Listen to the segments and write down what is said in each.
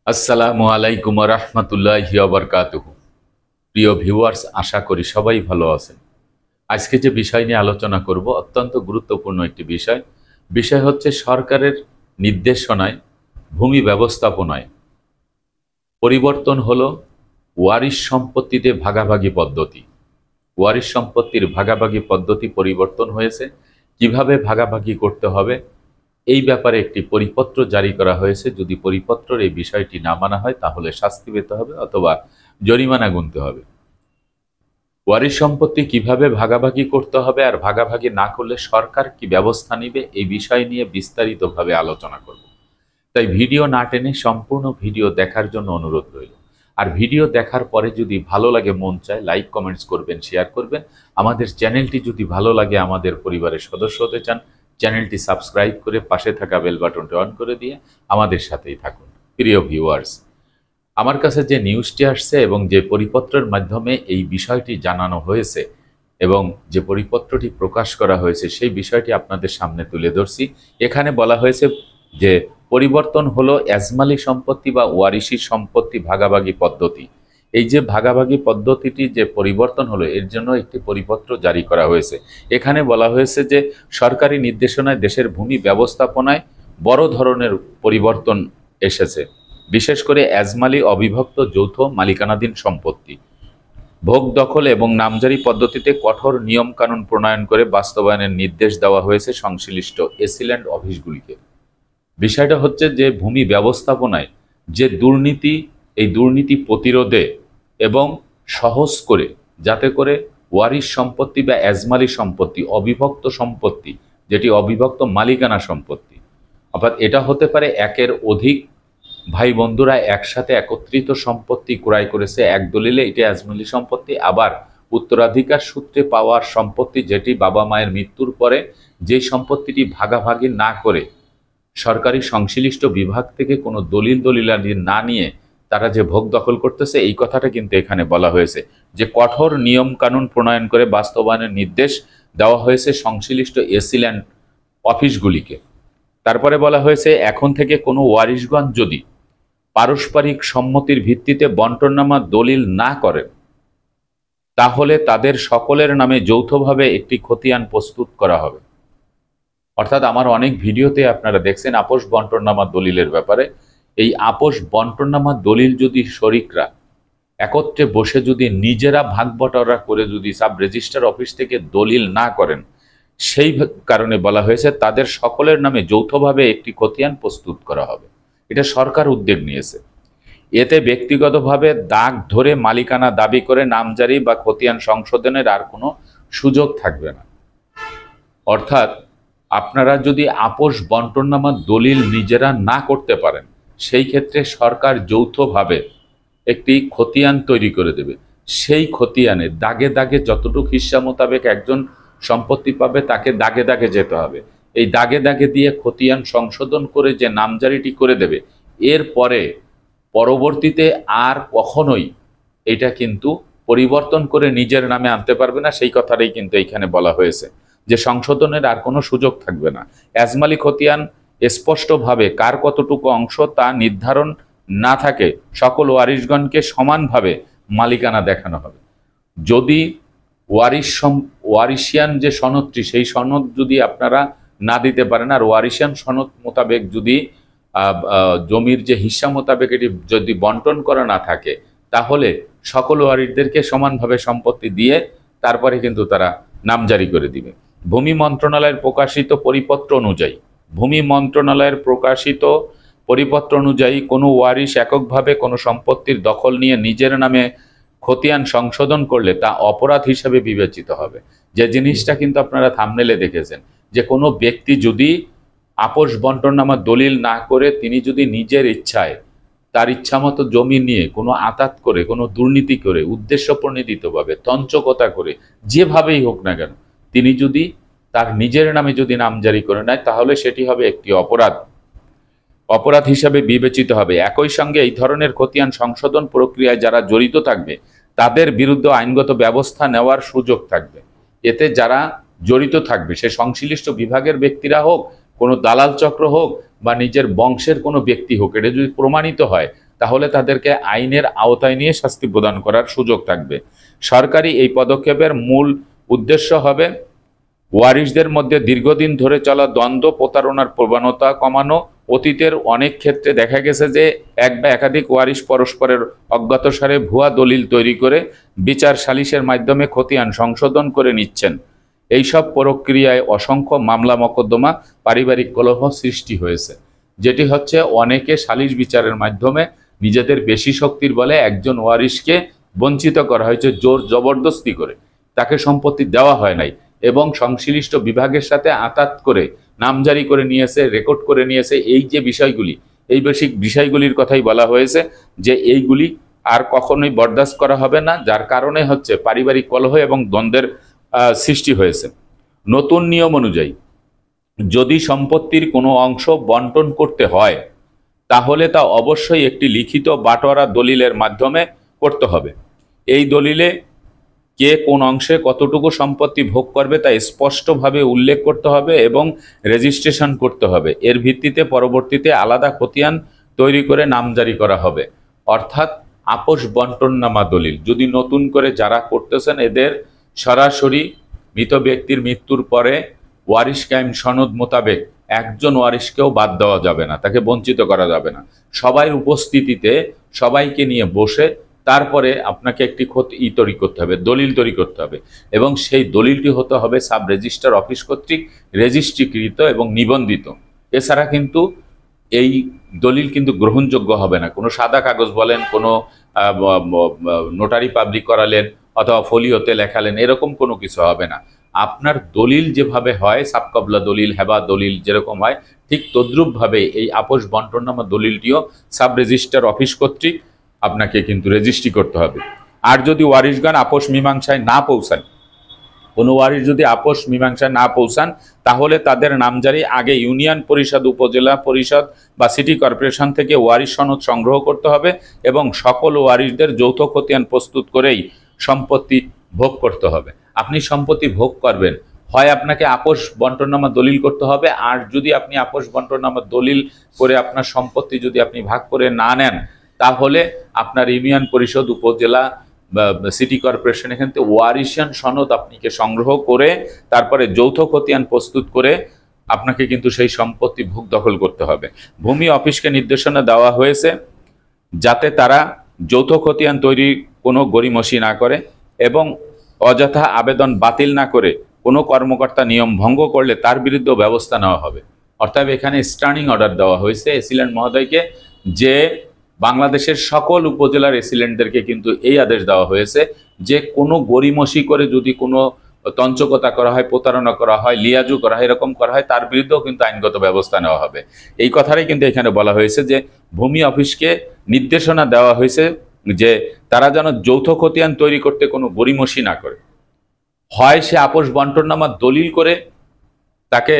আসসালামু আলাইকুম রহমতুল্লাহি ওয়া বারাকাতুহু। প্রিয় ভিউয়ার্স, আশা করি সবাই ভালো আছেন। আজকে যে বিষয় নিয়ে আলোচনা করব অত্যন্ত গুরুত্বপূর্ণ একটি বিষয়। বিষয় হচ্ছে সরকারের নির্দেশনায় ভূমি ব্যবস্থাপনায় পরিবর্তন হলো ওয়ারিশ সম্পত্তিতে ভাগাভাগি পদ্ধতি। ওয়ারিশ সম্পত্তির ভাগাভাগি পদ্ধতি পরিবর্তন হয়েছে। কিভাবে ভাগাভাগি করতে হবে এই ব্যাপারে একটি পরিপত্র জারি করা হয়েছে। যদি পরিপত্রের এই বিষয়টি না মানা হয় তাহলে শাস্তি পেতে হবে অথবা জরিমানা গুনতে হবে। ওয়ারিশ সম্পত্তি কিভাবে ভাগাভাগি করতে হবে আর ভাগাভাগি না করলে সরকার কি ব্যবস্থা নেবে এই বিষয় নিয়ে বিস্তারিতভাবে আলোচনা করব। তাই ভিডিও না টেনে সম্পূর্ণ ভিডিও দেখার জন্য অনুরোধ রইল। আর ভিডিও দেখার পরে যদি ভালো লাগে, মন চায়, লাইক কমেন্টস করবেন, শেয়ার করবেন। আমাদের চ্যানেলটি যদি ভালো লাগে, আমাদের পরিবারের সদস্য হতে চান, চ্যানেলটি সাবস্ক্রাইব করে পাশে থাকা বেল বাটনটি অন করে দিয়ে আমাদের সাথেই থাকুন। প্রিয় ভিউয়ার্স, আমার কাছে যে নিউজটি আসছে এবং যে পরিপত্রের মাধ্যমে এই বিষয়টি জানানো হয়েছে এবং যে পরিপত্রটি প্রকাশ করা হয়েছে সেই বিষয়টি আপনাদের সামনে তুলে ধরছি। এখানে বলা হয়েছে যে পরিবর্তন হলো এজমালি সম্পত্তি বা ওয়ারিশি সম্পত্তি ভাগাভাগি পদ্ধতি। এই যে ভাগাভাগি পদ্ধতিটি যে পরিবর্তন হলো এর জন্য একটি পরিপত্র জারি করা হয়েছে। এখানে বলা হয়েছে যে সরকারি নির্দেশনায় দেশের ভূমি ব্যবস্থাপনায় বড় ধরনের পরিবর্তন এসেছে। বিশেষ করে এজমালি অবিভক্ত যৌথ মালিকানাধীন সম্পত্তি ভোগ দখল এবং নামজারি পদ্ধতিতে কঠোর নিয়মকানুন প্রণয়ন করে বাস্তবায়নের নির্দেশ দেওয়া হয়েছে সংশ্লিষ্ট এসিল্যান্ড অফিসগুলিকে। বিষয়টা হচ্ছে যে ভূমি ব্যবস্থাপনায় যে দুর্নীতি, এই দুর্নীতি প্রতিরোধে এবং সহজ করে যাতে করে ওয়ারিশ সম্পত্তি বা এজমালি সম্পত্তি, অবিভক্ত সম্পত্তি, যেটি অবিভক্ত মালিকানা সম্পত্তি, অর্থাৎ এটা হতে পারে একের অধিক ভাই বন্ধুরা একসাথে একত্রিত সম্পত্তি ক্রয় করেছে এক দলিলে, এটি এজমালি সম্পত্তি। আবার উত্তরাধিকার সূত্রে পাওয়ার সম্পত্তি, যেটি বাবা মায়ের মৃত্যুর পরে যে সম্পত্তিটি ভাগাভাগি না করে সরকারি সংশ্লিষ্ট বিভাগ থেকে কোনো দলিলাদি না নিয়ে তারা যে ভোগ দখল করতেছে, এই কথাটা কিন্তু এখানে বলা হয়েছে যে কঠোর নিয়ম কানুন প্রণয়ন করে বাস্তবায়নের নির্দেশ দেওয়া হয়েছে সংশ্লিষ্ট এসিল্যান্ড অফিসগুলিকে। তারপরে বলা হয়েছে এখন থেকে কোনো ওয়ারিশগণ যদি পারস্পরিক সম্মতির ভিত্তিতে বন্টননামা দলিল না করেন তাহলে তাদের সকলের নামে যৌথভাবে একটি খতিয়ান প্রস্তুত করা হবে। অর্থাৎ আমার অনেক ভিডিওতে আপনারা দেখছেন আপোষ বন্টননামা দলিলের ব্যাপারে। এই আপোষ বন্টননামা দলিল যদি শরিকরা একত্রে বসে যদি নিজেরা ভাগ বটারা করে যদি সাব রেজিস্ট্রার অফিস থেকে দলিল না করেন, সেই কারণে বলা হয়েছে তাদের সকলের নামে যৌথভাবে একটি খতিয়ান প্রস্তুত করা হবে। এটা সরকার উদ্যোগ নিয়েছে। এতে ব্যক্তিগতভাবে দাগ ধরে মালিকানা দাবি করে নামজারি বা খতিয়ান সংশোধনের আর কোনো সুযোগ থাকবে না। অর্থাৎ আপনারা যদি আপোষ বন্টননামা দলিল নিজেরা না করতে পারেন, সেই ক্ষেত্রে সরকার যৌথভাবে একটি খতিয়ান তৈরি করে দেবে। সেই খতিয়ানে দাগে দাগে যতটুকু হিস্সা মোতাবেক একজন সম্পত্তি পাবে তাকে দাগে দাগে যেতে হবে। এই দাগে দাগে দিয়ে খতিয়ান সংশোধন করে যে নামজারিটি করে দেবে, এরপরে পরবর্তীতে আর কখনোই এটা কিন্তু পরিবর্তন করে নিজের নামে আনতে পারবে না। সেই কথাটাই কিন্তু এইখানে বলা হয়েছে যে সংশোধনের আর কোনো সুযোগ থাকবে না। এজমালি খতিয়ান স্পষ্টভাবে কার কতটুকু অংশ তা নির্ধারণ না থাকে সকল ওয়ারিশগণকে সমানভাবে মালিকানা দেখানো হবে। যদি ওয়ারিশিয়ান যে সনদটি, সেই সনদ যদি আপনারা না দিতে পারেন আর ওয়ারিশিয়ান সনদ মোতাবেক যদি জমির যে হিস্সা মোতাবেক এটি যদি বন্টন করা না থাকে, তাহলে সকল ওয়ারিশদেরকে সমানভাবে সম্পত্তি দিয়ে তারপরে কিন্তু তারা নামজারি করে দিবে। ভূমি মন্ত্রণালয়ের প্রকাশিত পরিপত্র অনুযায়ী কোনো ওয়ারিশ এককভাবে কোনো সম্পত্তির দখল নিয়ে নিজের নামে খতিয়ান সংশোধন করলে তা অপরাধ হিসাবে বিবেচিত হবে। যে জিনিসটা কিন্তু আপনারা থাম্বনেলে দেখেছেন যে কোনো ব্যক্তি যদি আপোষ বন্টননামা দলিল না করে তিনি যদি নিজের ইচ্ছায় তার ইচ্ছামতো জমি নিয়ে কোনো আতাত করে, কোনো দুর্নীতি করে, উদ্দেশ্যপ্রণোদিতভাবে তঞ্চকতা করে, যেভাবেই হোক না কেন তিনি যদি তার নিজের নামে যদি নামজারি করে নেয় তাহলে সেটি হবে একটি অপরাধ হিসাবে বিবেচিত হবে। একই সঙ্গে এই ধরনের খতিয়ান সংশোধন প্রক্রিয়ায় যারা জড়িত থাকবে তাদের বিরুদ্ধে আইনগত ব্যবস্থা নেওয়ার সুযোগ থাকবে। এতে যারা জড়িত থাকবে সে সংশ্লিষ্ট বিভাগের ব্যক্তিরা হোক, কোনো দালাল চক্র হোক বা নিজের বংশের কোনো ব্যক্তি হোক, এটা যদি প্রমাণিত হয় তাহলে তাদেরকে আইনের আওতায় নিয়ে শাস্তি প্রদান করার সুযোগ থাকবে। সরকারি এই পদক্ষেপের মূল উদ্দেশ্য হবে ওয়ারিশদের মধ্যে দীর্ঘদিন ধরে চলা দ্বন্দ্ব, প্রতারণার প্রবণতা কমানো। অতীতের অনেক ক্ষেত্রে দেখা গেছে যে এক বা একাধিক ওয়ারিশ পরস্পরের অজ্ঞাতসারে ভুয়া দলিল তৈরি করে বিচার সালিসের মাধ্যমে খতিয়ান সংশোধন করে নিচ্ছেন। এইসব প্রক্রিয়ায় অসংখ্য মামলা মকদ্দমা, পারিবারিক কলহ সৃষ্টি হয়েছে, যেটি হচ্ছে অনেকে সালিশ বিচারের মাধ্যমে নিজেদের বেশি শক্তির বলে একজন ওয়ারিশকে বঞ্চিত করা হয়েছে জোর জবরদস্তি করে, তাকে সম্পত্তি দেওয়া হয় নাই এবং সংশ্লিষ্ট বিভাগের সাথে আঁতাত করে নামজারি করে নিয়েছে, রেকর্ড করে নিয়েছে। এই যে বিষয়গুলি, এই বেসিক বিষয়গুলির কথাই বলা হয়েছে যে এইগুলি আর কখনোই বরদাস্ত করা হবে না, যার কারণে হচ্ছে পারিবারিক কলহ এবং দ্বন্দ্বের সৃষ্টি হয়েছে। নতুন নিয়ম অনুযায়ী যদি সম্পত্তির কোনো অংশ বন্টন করতে হয় তাহলে তা অবশ্যই একটি লিখিত বাটোয়ারা দলিলের মাধ্যমে করতে হবে। এই দলিলে কে কোন অংশে কতটুকু সম্পত্তি ভোগ করবে তা স্পষ্টভাবে উল্লেখ করতে হবে এবং রেজিস্ট্রেশন করতে হবে। এর ভিত্তিতে পরবর্তীতে আলাদা খতিয়ান তৈরি করে নামজারি করা হবে। অর্থাৎ আপোষ বন্টননামা দলিল যদি নতুন করে যারা করতেছেন, এদের সরাসরি মৃত ব্যক্তির মৃত্যুর পরে ওয়ারিশ কায়েম সনদ মোতাবেক একজন ওয়ারিশকেও বাদ দেওয়া যাবে না, তাকে বঞ্চিত করা যাবে না। সবাই উপস্থিতিতে সবাইকে নিয়ে বসে তারপরে আপনাকে একটি তৈরি করতে হবে, দলিল তৈরি করতে হবে এবং সেই দলিলটি হতে হবে সাব রেজিস্ট্রার অফিস কর্তৃক রেজিস্ট্রিকৃত এবং নিবন্ধিত। এছাড়া কিন্তু এই দলিল কিন্তু গ্রহণযোগ্য হবে না। কোনো সাদা কাগজ বলেন, কোনো নোটারি পাবলিক করালেন অথবা ফলিওতে লেখালেন, এরকম কোনো কিছু হবে না। আপনার দলিল যেভাবে হয়, সাবকবলা দলিল, হেবা দলিল যেরকম হয়, ঠিক তদ্রূপভাবে এই আপোষ বন্টননামা দলিলটিও সাব রেজিস্ট্রার অফিস কর্তৃক আপনাকে কিন্তু রেজিস্ট্রি করতে হবে। আর যদি ওয়ারিশগণ আপোষ মীমাংসায় না পৌঁছান, কোনো ওয়ারিশ যদি আপোষ মীমাংসায় না পৌঁছান, তাহলে তাদের নামজারি আগে ইউনিয়ন পরিষদ, উপজেলা পরিষদ বা সিটি কর্পোরেশন থেকে ওয়ারিশ সনদ সংগ্রহ করতে হবে এবং সকল ওয়ারিশদের যৌথ খতিয়ান প্রস্তুত করেই সম্পত্তি ভোগ করতে হবে। আপনি সম্পত্তি ভোগ করবেন, হয় আপনাকে আপোষ বন্টননামা দলিল করতে হবে, আর যদি আপনি আপোষ বন্টননামা দলিল করে আপনার সম্পত্তি যদি আপনি ভাগ করে না নেন, তাহলে আপনার ইউনিয়ন পরিষদ, উপজেলা বা সিটি কর্পোরেশন এখান থেকে ওয়ারিশান সনদ আপনাকে সংগ্রহ করে তারপরে যৌথ খতিয়ান প্রস্তুত করে আপনাকে কিন্তু সেই সম্পত্তি ভোগ দখল করতে হবে। ভূমি অফিসকে নির্দেশনা দেওয়া হয়েছে যাতে তারা যৌথ খতিয়ান তৈরির কোনো গড়িমসি না করে এবং অযথা আবেদন বাতিল না করে কোনো কর্মকর্তা নিয়ম ভঙ্গ করলে তার বিরুদ্ধে ব্যবস্থা নেওয়া হবে। অর্থাৎ এখানে স্ট্যান্ডিং অর্ডার দেওয়া হয়েছে এসিল্যান্ড মহোদয়কে যে বাংলাদেশের সকল উপজেলার এসিল্যান্ডদেরকে কিন্তু এই আদেশ দেওয়া হয়েছে যে কোনো গড়িমসি করে যদি কোনো তঞ্চকতা করা হয়, প্রতারণা করা হয়, লিয়াজু করা হয়, এরকম করা হয়, তার বিরুদ্ধেও কিন্তু আইনগত ব্যবস্থা নেওয়া হবে। এই কথাটাই কিন্তু এখানে বলা হয়েছে যে ভূমি অফিসকে নির্দেশনা দেওয়া হয়েছে যে তারা যেন যৌথ খতিয়ান তৈরি করতে কোনো গড়িমসি না করে। হয় সে আপোষ বন্টননামা দলিল করে তাকে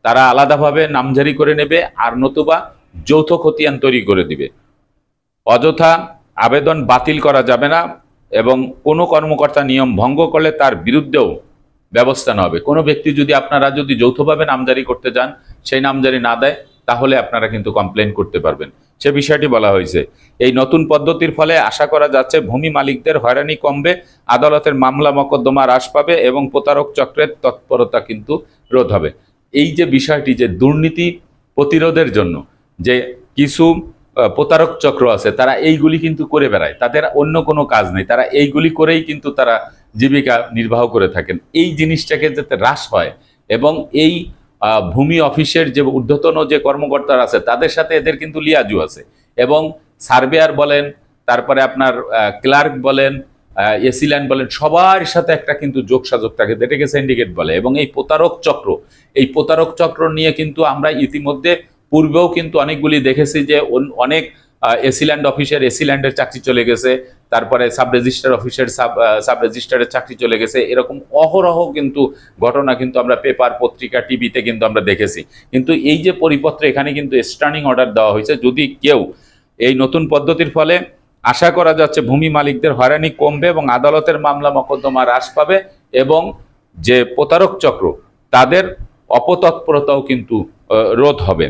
তারা আলাদাভাবে নামজারি করে নেবে, আর নতুবা যৌথ খতিয়ান তৈরি করে দিবে। অযথা আবেদন বাতিল করা যাবে না এবং কোনো কর্মকর্তা নিয়ম ভঙ্গ করলে তার বিরুদ্ধেও ব্যবস্থা নেওয়া হবে। কোনো ব্যক্তি যদি আপনারা যদি যৌথভাবে নামজারি করতে যান, সেই নামজারি না দেয়, তাহলে আপনারা কিন্তু কমপ্লেন করতে পারবেন, সে বিষয়টি বলা হয়েছে। এই নতুন পদ্ধতির ফলে আশা করা যাচ্ছে ভূমি মালিকদের হয়রানি কমবে, আদালতের মামলা মকদ্দমা হ্রাস পাবে এবং প্রতারক চক্রের তৎপরতা কিন্তু রোধ হবে। এই যে বিষয়টি, যে দুর্নীতি প্রতিরোধের জন্য যে কিছু প্রতারক চক্র আছে, তারা এইগুলি কিন্তু করে বেড়ায়, তাদের অন্য কোনো কাজ নেই, তারা এইগুলি করেই কিন্তু তারা জীবিকা নির্বাহ করে থাকেন। এই জিনিসটাকে যাতে হ্রাস হয় এবং এই ভূমি অফিসের যে ঊর্ধ্বতন যে কর্মকর্তারা আছে তাদের সাথে এদের কিন্তু লিয়াজু আছে এবং সার্ভেয়ার বলেন, তারপরে আপনার ক্লার্ক বলেন, এসিল্যান্ড বলেন, সবার সাথে একটা কিন্তু যোগসাযোগ থাকে, যেটাকে সিন্ডিকেট বলে। এবং এই প্রতারক চক্র নিয়ে কিন্তু আমরা ইতিমধ্যে পূর্বেও কিন্তু অনেকগুলি দেখেছি যে অনেক এসিল্যান্ড অফিসের এসিল্যান্ডের চাকরি চলে গেছে, তারপরে সাব রেজিস্ট্রার অফিসের সাব রেজিস্ট্রারের চাকরি চলে গেছে। এরকম অহরহ কিন্তু ঘটনা কিন্তু আমরা পেপার, পত্রিকা, টিভিতে কিন্তু আমরা দেখেছি। কিন্তু এই যে পরিপত্র, এখানে কিন্তু স্ট্যান্ডিং অর্ডার দেওয়া হয়েছে, যদি কেউ এই নতুন পদ্ধতির ফলে আশা করা যাচ্ছে ভূমি মালিকদের হয়রানি কমবে এবং আদালতের মামলা মকদ্দমা হ্রাস পাবে এবং যে প্রতারক চক্র তাদের অপতৎপরতাও কিন্তু রোধ হবে।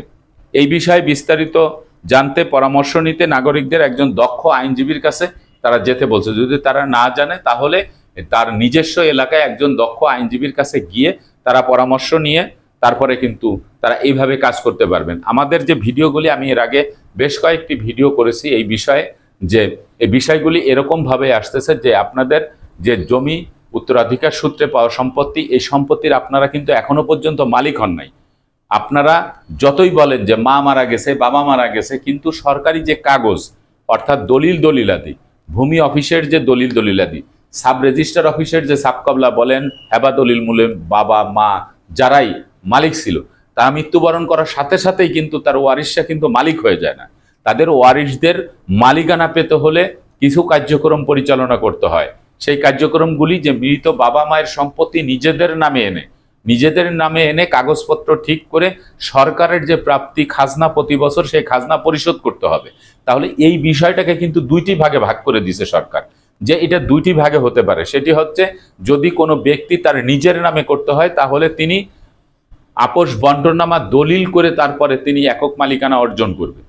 এই বিষয়ে বিস্তারিত জানতে পরামর্শ নিতে নাগরিকদের একজন দক্ষ আইনজীবীর কাছে তারা যেতে বলছে। যদি তারা না জানে তাহলে তার নিজস্ব এলাকায় একজন দক্ষ আইনজীবীর কাছে গিয়ে তারা পরামর্শ নিয়ে তারপরে কিন্তু তারা এইভাবে কাজ করতে পারবেন। আমাদের যে ভিডিওগুলি, আমি এর আগে বেশ কয়েকটি ভিডিও করেছি এই বিষয়ে, যে এই বিষয়গুলি এরকমভাবে আসতেছে যে আপনাদের যে জমি উত্তরাধিকার সূত্রে পাওয়া সম্পত্তি, এই সম্পত্তির আপনারা কিন্তু এখনো পর্যন্ত মালিক হন নাই। আপনারা যতই বলেন যে মা মারা গেছে, বাবা মারা গেছে, কিন্তু সরকারি যে কাগজ অর্থাৎ দলিল দলিলাদি, ভূমি অফিসের যে দলিল দলিলাদি, সাব রেজিস্টার অফিসের যে সাবকবলা বলেন, হেবা দলিল মূলে বাবা মা যারাই মালিক ছিল, তারা মৃত্যুবরণ করার সাথে সাথেই কিন্তু তার ওয়ারিশরা কিন্তু মালিক হয়ে যায় না। তাদের ওয়ারিশদের মালিকানা পেতে হলে কিছু কার্যক্রম পরিচালনা করতে হয়। সেই কার্যক্রমগুলি যে মৃত বাবা মায়ের সম্পত্তি নিজেদের নামে এনে কাগজপত্র ঠিক করে সরকারের যে প্রাপ্তি খাজনা প্রতি বছর, সেই খাজনা পরিশোধ করতে হবে। তাহলে এই বিষয়টাকে কিন্তু দুইটি ভাগে ভাগ করে দিয়েছে সরকার, যে এটা দুইটি ভাগে হতে পারে। সেটি হচ্ছে, যদি কোনো ব্যক্তি তার নিজের নামে করতে হয় তাহলে তিনি আপোষ বন্টনামা দলিল করে তারপরে তিনি একক মালিকানা অর্জন করবে।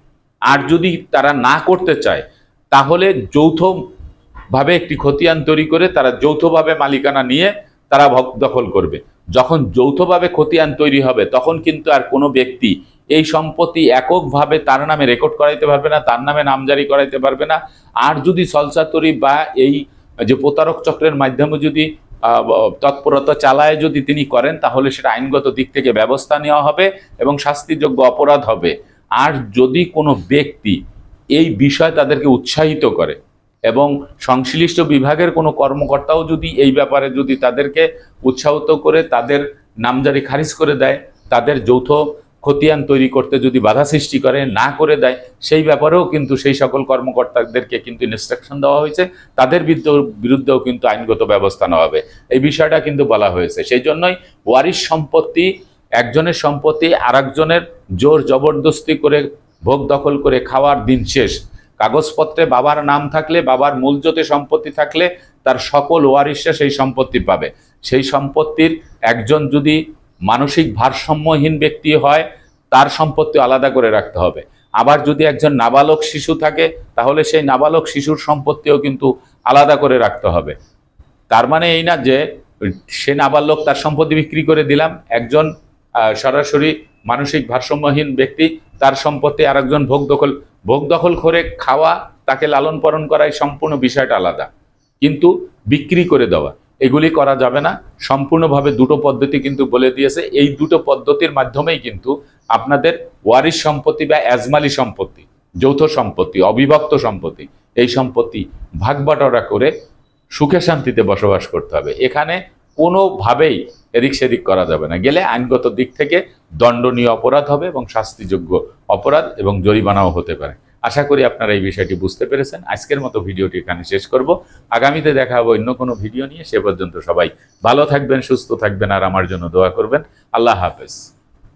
আর যদি তারা না করতে চায় তাহলে যৌথভাবে একটি খতিয়ান তৈরি করে তারা যৌথভাবে মালিকানা নিয়ে তারা দখল করবে। যখন যৌথভাবে খতিয়ান তৈরি হবে তখন কিন্তু আর কোনো ব্যক্তি এই সম্পত্তি এককভাবে তার নামে রেকর্ড করাইতে পারবে না, তার নামে নামজারি করাইতে পারবে না। আর যদি সলসাতুরি বা এই যে প্রতারক চক্রের মাধ্যমে যদি তৎপরতা চালায় যদি তিনি করেন, তাহলে সেটা আইনগত দিক থেকে ব্যবস্থা নেওয়া হবে এবং শাস্তিযোগ্য অপরাধ হবে। আর যদি কোনো ব্যক্তি এই বিষয় তাদেরকে উৎসাহিত করে এবং সংশ্লিষ্ট বিভাগের কোনো কর্মকর্তাও যদি এই ব্যাপারে যদি তাদেরকে উৎসাহিত করে তাদের নামজারি খারিজ করে দেয়, তাদের যৌথ খতিয়ান তৈরি করতে যদি বাধা সৃষ্টি করে, না করে দেয়, সেই ব্যাপারেও কিন্তু সেই সকল কর্মকর্তাদেরকে কিন্তু ইনস্ট্রাকশন দেওয়া হয়েছে, তাদের বিরুদ্ধেও কিন্তু আইনগত ব্যবস্থা নেওয়া হবে। এই বিষয়টা কিন্তু বলা হয়েছে। সেই জন্যই ওয়ারিশ সম্পত্তি, একজনের সম্পত্তি আরেকজনের জোর জবরদস্তি করে ভোগ দখল করে খাওয়ার দিন শেষ। কাগজপত্রে বাবার নাম থাকলে, বাবার মূলজতে সম্পত্তি থাকলে তার সকল ওয়ারিশরা সেই সম্পত্তি পাবে। সেই সম্পত্তির একজন যদি মানসিক ভারসাম্যহীন ব্যক্তি হয়, তার সম্পত্তি আলাদা করে রাখতে হবে। আবার যদি একজন নাবালক শিশু থাকে তাহলে সেই নাবালক শিশুর সম্পত্তিও কিন্তু আলাদা করে রাখতে হবে। তার মানে এই না যে সে নাবালক, তার সম্পত্তি বিক্রি করে দিলাম, একজন সরাসরি মানসিক ভারসাম্যহীন ব্যক্তি, তার সম্পত্তি আর একজন ভোগ দখল করে খাওয়া, তাকে লালন পালন করাই সম্পূর্ণ বিষয়টা আলাদা। কিন্তু বিক্রি করে দেওয়া, এগুলি করা যাবে না। সম্পূর্ণভাবে দুটো পদ্ধতি কিন্তু বলে দিয়েছে। এই দুটো পদ্ধতির মাধ্যমেই কিন্তু আপনাদের ওয়ারিশ সম্পত্তি বা এজমালি সম্পত্তি, যৌথ সম্পত্তি, অবিভক্ত সম্পত্তি, এই সম্পত্তি ভাগ বাটোয়ারা করে সুখে শান্তিতে বসবাস করতে হবে। এখানে কোনোভাবেই এদিক সেদিক করা যাবে না। গেলে আইনগত দিক থেকে দণ্ডনীয় অপরাধ হবে এবং শাস্তিযোগ্য অপরাধ এবং জরিমানাও হতে পারে। আশা করি আপনারা এই বিষয়টি বুঝতে পেরেছেন। আজকের মতো ভিডিওটি এখানে শেষ করব। আগামীতে দেখা হবে অন্য কোনো ভিডিও নিয়ে। সে পর্যন্ত সবাই ভালো থাকবেন, সুস্থ থাকবেন, আর আমার জন্য দোয়া করবেন। আল্লাহ হাফেজ।